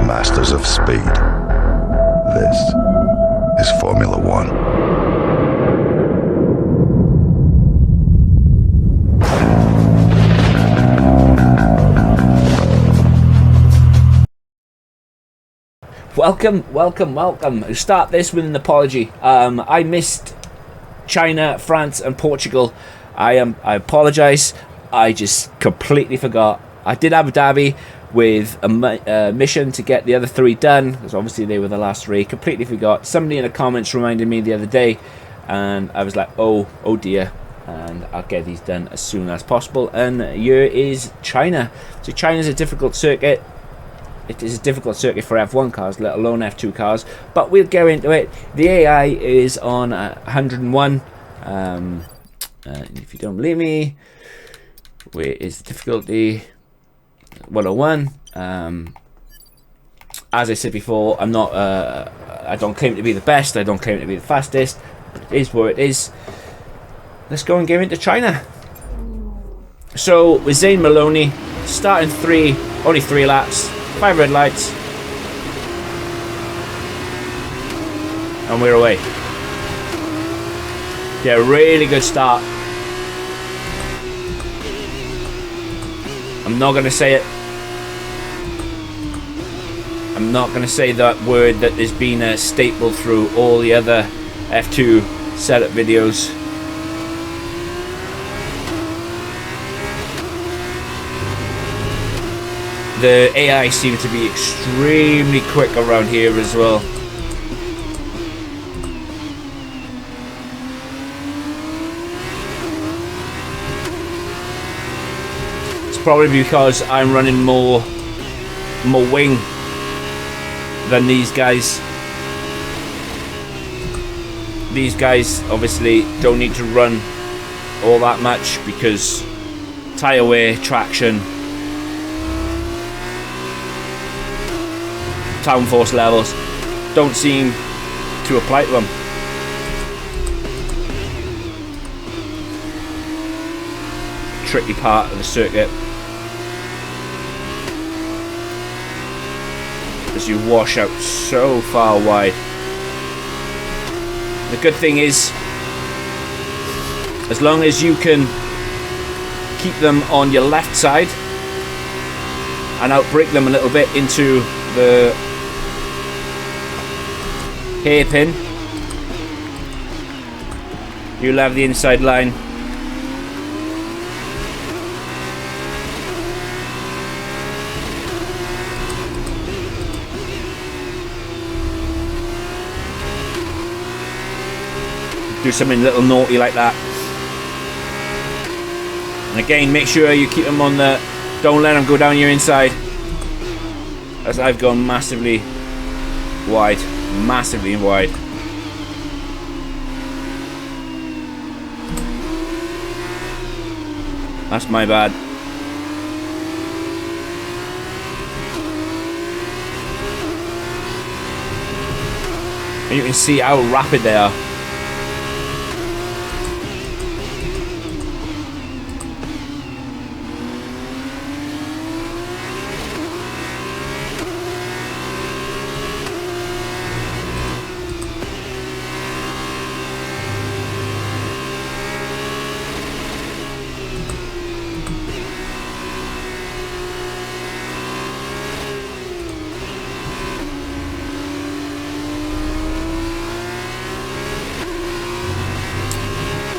masters of speed. This is Formula One. Welcome. I'll start this with an apology. I missed China, France, and Portugal. I apologise. I just completely forgot. I did Abu Dhabi with a mission to get the other three done, because obviously they were the last three. Completely forgot. Somebody in the comments reminded me the other day, and I was like, oh dear. And I'll get these done as soon as possible. And here is China. So China's a difficult circuit. It is a difficult circuit for F1 cars, let alone F2 cars. But we'll go into it. The AI is on 101. If you don't believe me, where is the difficulty? 101. As I said before, I'm not. I don't claim to be the best. I don't claim to be the fastest. It is what it is. Let's go and get into China. So with Zane Maloney, starting only 3 laps. 5 red lights, and we're away. Yeah, really good start. I'm not going to say it. I'm not going to say that word that has been a staple through all the other F2 setup videos. The AI seems to be extremely quick around here as well. It's probably because I'm running more wing than these guys. These guys obviously don't need to run all that much because tyre wear, traction, downforce levels don't seem to apply to them. Tricky part of the circuit as you wash out so far wide. The good thing is, as long as you can keep them on your left side and outbrake them a little bit into the hairpin, you'll have the inside line. Do something a little naughty like that. And again, make sure you keep them on the, don't let them go down your inside, as I've gone massively wide. That's my bad. And you can see how rapid they are.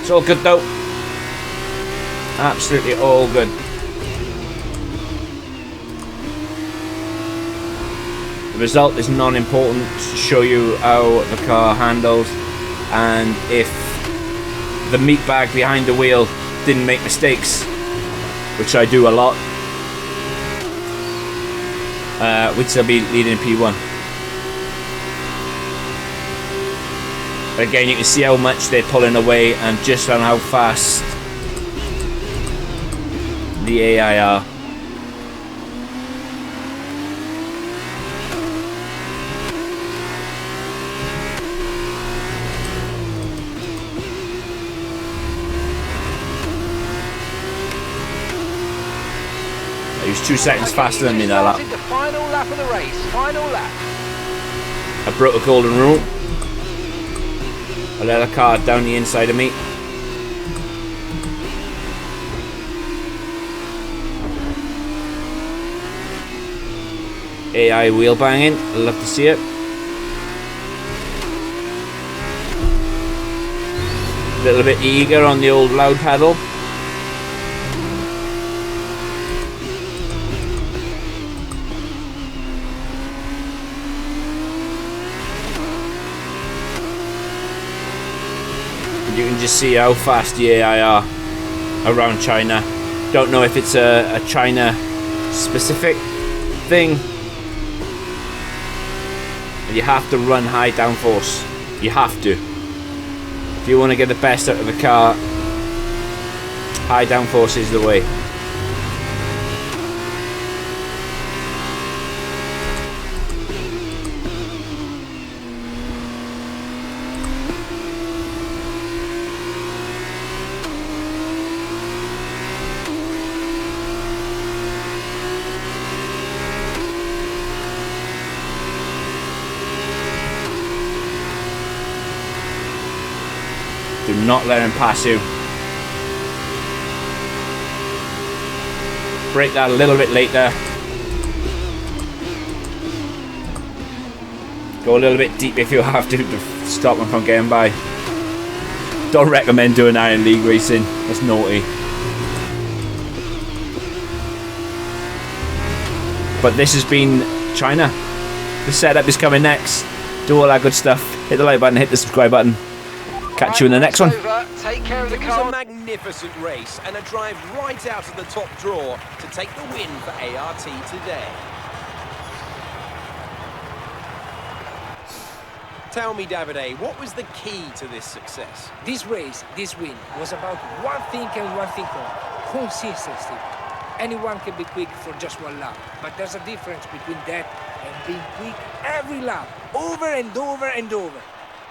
It's all good though. Absolutely all good. The result is non-important to show you how the car handles, and if the meat bag behind the wheel didn't make mistakes, which I do a lot, we'd still be leading P1. Again, you can see how much they're pulling away and just on how fast the AI are. He was 2 seconds faster than me that lap. Final lap of the race. Final lap. I broke a golden rule. I let a car down the inside of me. AI wheel banging. Love to see it. A little bit eager on the old loud pedal. You can just see how fast the AI are around China. Don't know if it's a China specific thing. You have to run high downforce. You have to. If you want to get the best out of the car, high downforce is the way. Do not let him pass you. Brake that a little bit later. Go a little bit deep if you have to stop him from getting by. Don't recommend doing Iron League racing. It's naughty. But this has been China. The setup is coming next. Do all that good stuff. Hit the like button, hit the subscribe button. Catch you in the next one. Take care of the car. It was a magnificent race and a drive right out of the top draw to take the win for ART today. Tell me, Davide, what was the key to this success? This race, this win, was about one thing and one thing only: consistency. Anyone can be quick for just one lap, but there's a difference between that and being quick every lap, over and over and over.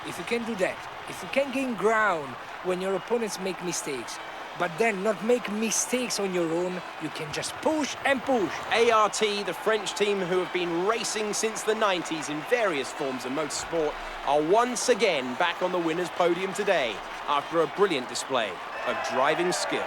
If you can do that, if you can gain ground when your opponents make mistakes, but then not make mistakes on your own, you can just push and push. ART, the French team who have been racing since the 90s in various forms of motorsport, are once again back on the winner's podium today after a brilliant display of driving skill.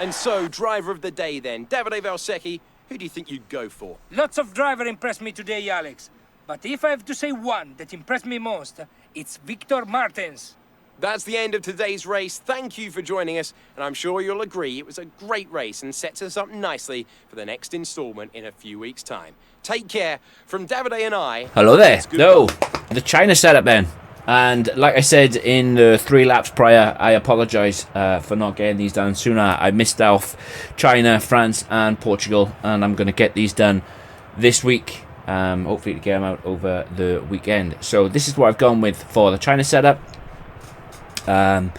And so, driver of the day then, Davide Valsecchi, who do you think you'd go for? Lots of driver impressed me today, Alex. But if I have to say one that impressed me most, it's Victor Martens. That's the end of today's race. Thank you for joining us, and I'm sure you'll agree it was a great race and sets us up nicely for the next instalment in a few weeks' time. Take care. From Davide and I... Hello there. No, the China setup then. And like I said in the 3 laps prior, I apologise for not getting these done sooner. I missed off China, France and Portugal, and I'm going to get these done this week. Hopefully to get them out over the weekend. So this is what I've gone with for the China setup. Yeah,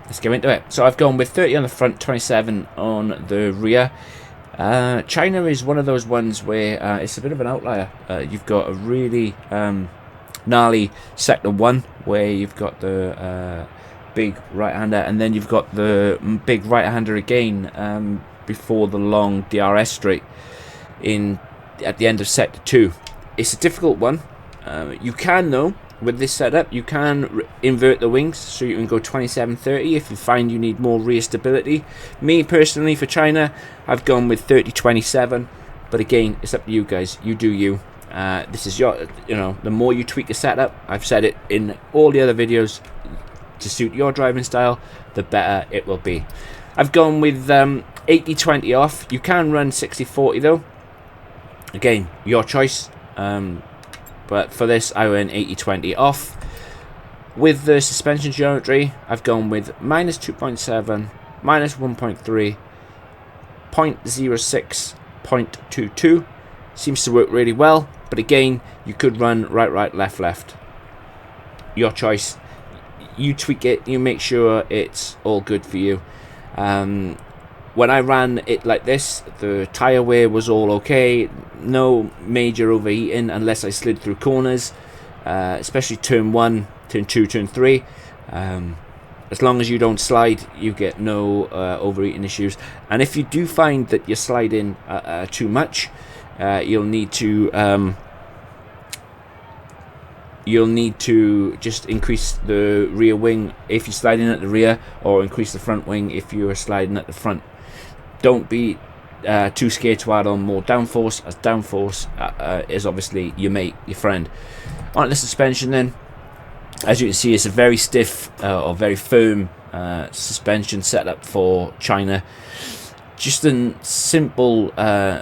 let's get into it. So I've gone with 30 on the front, 27 on the rear. China is one of those ones where it's a bit of an outlier. You've got a really... gnarly sector 1 where you've got the big right-hander, and then you've got the big right-hander again before the long DRS straight at the end of sector 2. It's a difficult one. You can, though, with this setup, you can invert the wings so you can go 27-30 if you find you need more rear stability. Me personally, for China, I've gone with 30-27, but again, it's up to you guys. You do you. This is your, the more you tweak the setup, I've said it in all the other videos, to suit your driving style, the better it will be. I've gone with 80-20 off. You can run 60-40 though. Again, your choice. But for this, I went 80-20 off. With the suspension geometry, I've gone with -2.7, -1.3, 0.06, 0.22. Seems to work really well, but again, you could run right, left. Your choice. You tweak it, you make sure it's all good for you. When I ran it like this, the tyre wear was all okay. No major overheating unless I slid through corners. especially turn 1, turn 2, turn 3. As long as you don't slide, you get no overheating issues. And if you do find that you're sliding too much, you'll need to just increase the rear wing if you're sliding at the rear, or increase the front wing if you're sliding at the front. Don't be too scared to add on more downforce, as downforce is obviously your mate, your friend. On the suspension then, as you can see, it's a very stiff or very firm suspension setup for China. Just a simple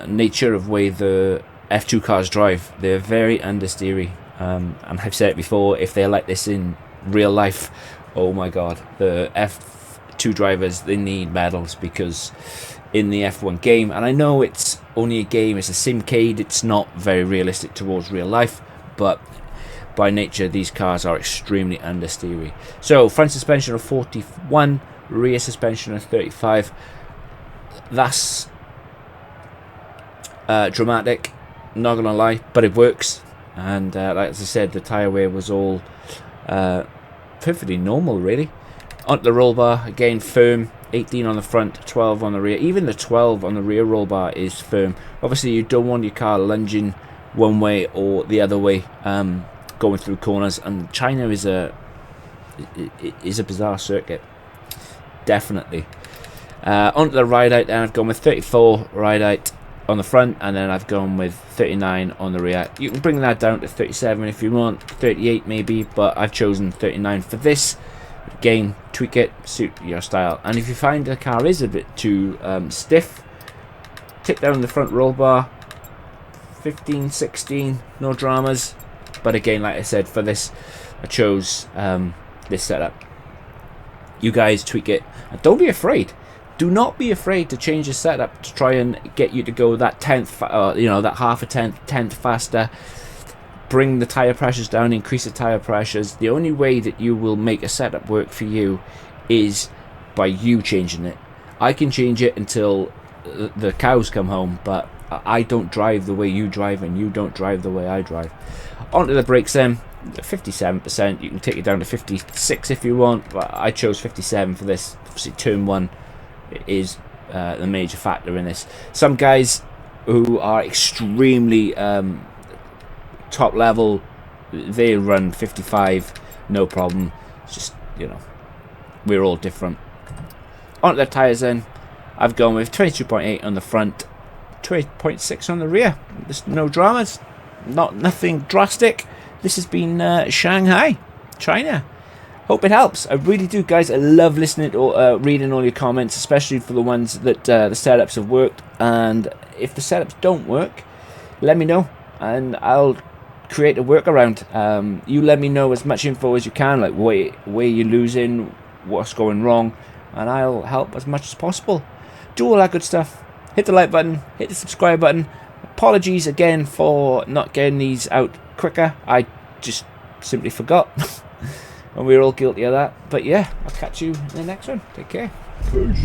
nature of way the F2 cars drive. They're very understeery. And I've said it before, if they're like this in real life, oh my god, the F2 drivers, they need medals, because in the F1 game, and I know it's only a game, it's a simcade, it's not very realistic towards real life, but by nature these cars are extremely understeery. So front suspension of 41, rear suspension of 35. That's dramatic, not gonna lie, but it works. And like as I said, the tyre wear was all perfectly normal, really. Onto the roll bar, again firm, 18 on the front, 12 on the rear. Even the 12 on the rear roll bar is firm. Obviously you don't want your car lunging one way or the other way, going through corners, and China is a bizarre circuit, definitely. Onto the ride out, then I've gone with 34 ride out on the front, and then I've gone with 39 on the rear. You can bring that down to 37 if you want, 38 maybe, but I've chosen 39 for this. Again, tweak it, suit your style. And if you find the car is a bit too stiff, take down the front roll bar, 15, 16, no dramas. But again, like I said, for this I chose this setup. You guys tweak it, and don't be afraid. Do not be afraid to change the setup to try and get you to go that tenth, that half a tenth faster. Bring the tire pressures down, increase the tire pressures. The only way that you will make a setup work for you is by you changing it. I can change it until the cows come home, but I don't drive the way you drive, and you don't drive the way I drive. Onto the brakes then, 57%. You can take it down to 56 if you want, but I chose 57 for this. Obviously turn 1 is the major factor in this. Some guys who are extremely top level, they run 55 no problem. It's just, we're all different. Onto the tyres then, I've gone with 22.8 on the front, 20.6 on the rear. There's no dramas, nothing drastic. This has been Shanghai, China. Hope it helps. I really do, guys. I love listening to reading all your comments, especially for the ones that the setups have worked. And if the setups don't work, let me know, and I'll create a workaround. You let me know as much info as you can, like where you're losing, what's going wrong, and I'll help as much as possible. Do all that good stuff. Hit the like button, hit the subscribe button. Apologies again for not getting these out quicker. I just simply forgot. And we're all guilty of that. But yeah, I'll catch you in the next one. Take care. Peace.